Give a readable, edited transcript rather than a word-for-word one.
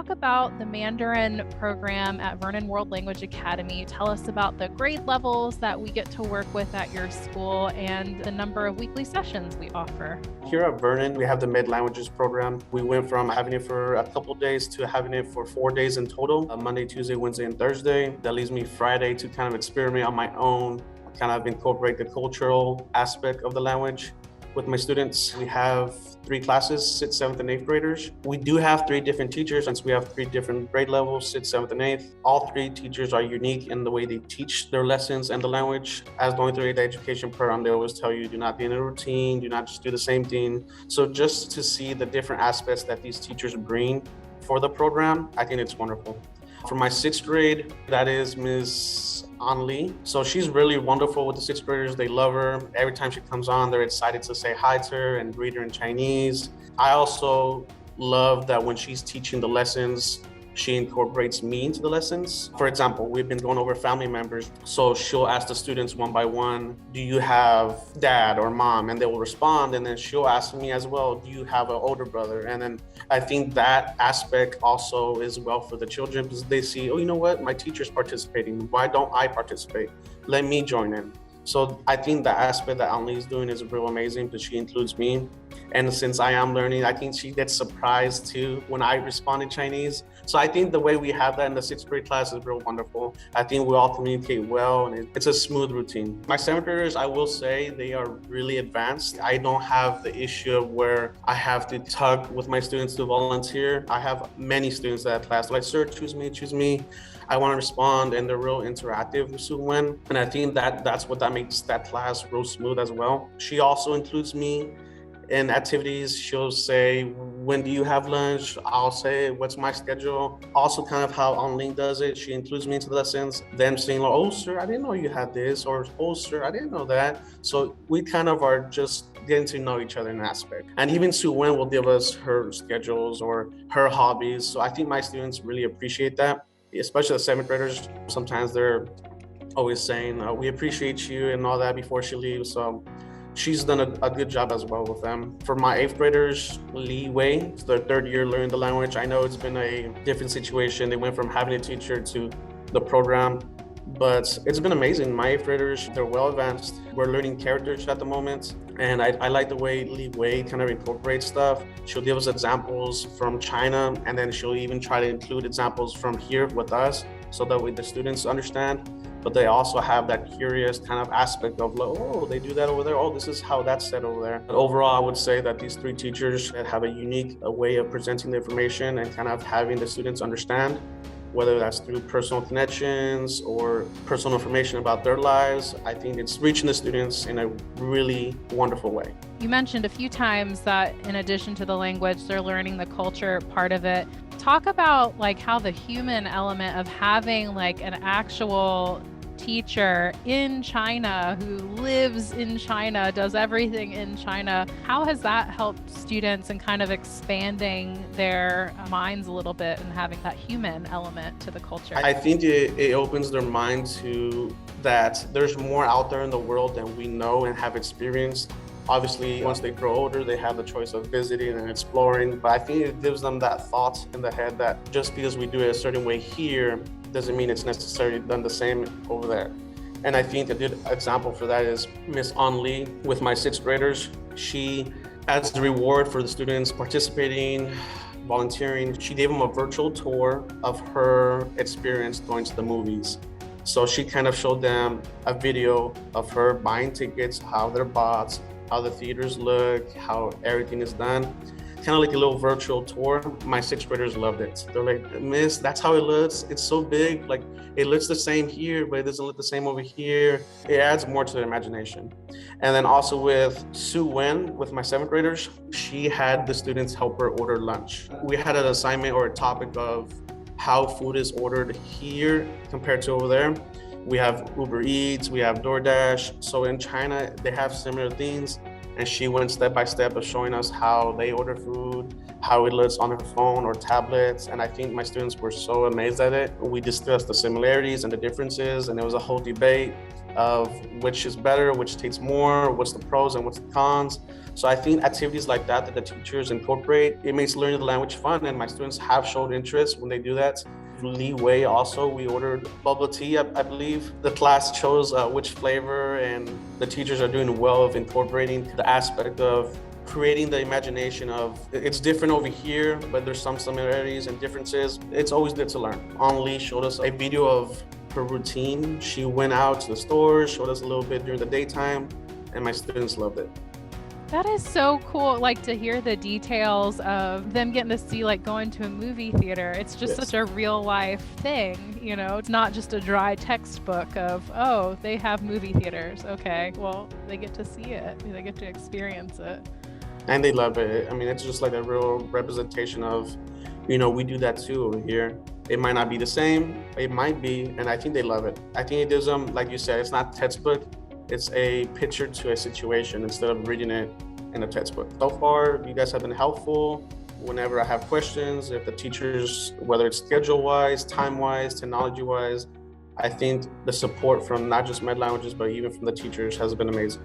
talk about the Mandarin program at Vernon World Language Academy. Tell us about the grade levels that we get to work with at your school and the number of weekly sessions we offer. Here at Vernon, we have the Mid-Languages program. We went from having it for a couple days to having it for 4 days in total, Monday, Tuesday, Wednesday, and Thursday. That leaves me Friday to kind of experiment on my own, kind of incorporate the cultural aspect of the language with my students. We have 3 classes, 6th, 7th, and 8th graders. We do have 3 different teachers, since we have 3 different grade levels, 6th, 7th, and 8th. All 3 teachers are unique in the way they teach their lessons and the language. As going through the education program, they always tell you, do not be in a routine, do not just do the same thing. So just to see the different aspects that these teachers bring for the program, I think it's wonderful. For my 6th grade, that is Ms. Lee. So she's really wonderful with the 6th graders. They love her. Every time she comes on, they're excited to say hi to her and greet her in Chinese. I also love that when she's teaching the lessons, she incorporates me into the lessons. For example, we've been going over family members. So she'll ask the students one by one, do you have dad or mom? And they will respond. And then she'll ask me as well, do you have an older brother? And then I think that aspect also is well for the children, because they see, oh, you know what? My teacher's participating. Why don't I participate? Let me join in. So I think the aspect that Anli is doing is real amazing, because she includes me. And since I am learning, I think she gets surprised too when I respond in Chinese. So I think the way we have that in the 6th grade class is real wonderful. I think we all communicate well, and it's a smooth routine. My 7th graders, I will say, they are really advanced. I don't have the issue of where I have to tug with my students to volunteer. I have many students at class like, sir, choose me. I want to respond, and they're real interactive with Su-Wen. And I think that's what makes that class real smooth as well. She also includes me in activities. She'll say, when do you have lunch? I'll say, what's my schedule? Also kind of how Anling does it. She includes me into the lessons. Them saying, like, oh, sir, I didn't know you had this, or oh, sir, I didn't know that. So we kind of are just getting to know each other in an aspect. And even Su-Wen will give us her schedules or her hobbies. So I think my students really appreciate that, especially the 7th graders. Sometimes they're always saying, we appreciate you and all that before she leaves. So she's done a good job as well with them. For my 8th graders, Li Wei, it's their 3rd year learning the language. I know it's been a different situation. They went from having a teacher to the program, but it's been amazing. My 8th graders, they're well advanced. We're learning characters at the moment. And I like the way Li Wei kind of incorporates stuff. She'll give us examples from China, and then she'll even try to include examples from here with us, so that way the students understand. But they also have that curious kind of aspect of, like, oh, they do that over there. Oh, this is how that's said over there. But overall, I would say that these 3 teachers have a unique way of presenting the information and kind of having the students understand, whether that's through personal connections or personal information about their lives. I think it's reaching the students in a really wonderful way. You mentioned a few times that in addition to the language, they're learning the culture part of it. Talk about like how the human element of having like an actual teacher in China who lives in China, does everything in China. How has that helped students in kind of expanding their minds a little bit and having that human element to the culture? I think it opens their mind to that there's more out there in the world than we know and have experienced. Obviously, once they grow older, they have the choice of visiting and exploring, but I think it gives them that thought in the head that just because we do it a certain way here doesn't mean it's necessarily done the same over there. And I think a good example for that is Miss Lee with my 6th graders. She, as a reward for the students participating, volunteering, she gave them a virtual tour of her experience going to the movies. So she kind of showed them a video of her buying tickets, how they're bought, how the theaters look, how everything is done. Kind of like a little virtual tour. My 6th graders loved it. They're like, Miss, that's how it looks. It's so big. Like, it looks the same here, but it doesn't look the same over here. It adds more to their imagination. And then also with Su-Wen, with my 7th graders, she had the students help her order lunch. We had an assignment or a topic of how food is ordered here compared to over there. We have Uber Eats, we have DoorDash. So in China, they have similar things. And she went step by step of showing us how they order food, how it looks on her phone or tablets. And I think my students were so amazed at it. We discussed the similarities and the differences, and there was a whole debate. of which is better, which takes more, what's the pros and what's the cons. So I think activities like that the teachers incorporate, it makes learning the language fun, and my students have showed interest when they do that. Leeway also, we ordered bubble tea, I believe. The class chose which flavor, and the teachers are doing well of incorporating the aspect of creating the imagination of it's different over here, but there's some similarities and differences. It's always good to learn. Lee showed us a video of her routine. She went out to the stores, showed us a little bit during the daytime, and my students loved it. That is so cool, like to hear the details of them getting to see like going to a movie theater. It's just Yes. such a real life thing, you know. It's not just a dry textbook of, oh, they have movie theaters. Okay, well, they get to see it. They get to experience it. And they love it. I mean, it's just like a real representation of, you know, we do that too over here. It might not be the same, it might be, and I think they love it. I think it gives them, like you said, it's not textbook, it's a picture to a situation instead of reading it in a textbook. So far, you guys have been helpful. Whenever I have questions, if the teachers, whether it's schedule-wise, time-wise, technology-wise, I think the support from not just Med Languages, but even from the teachers has been amazing.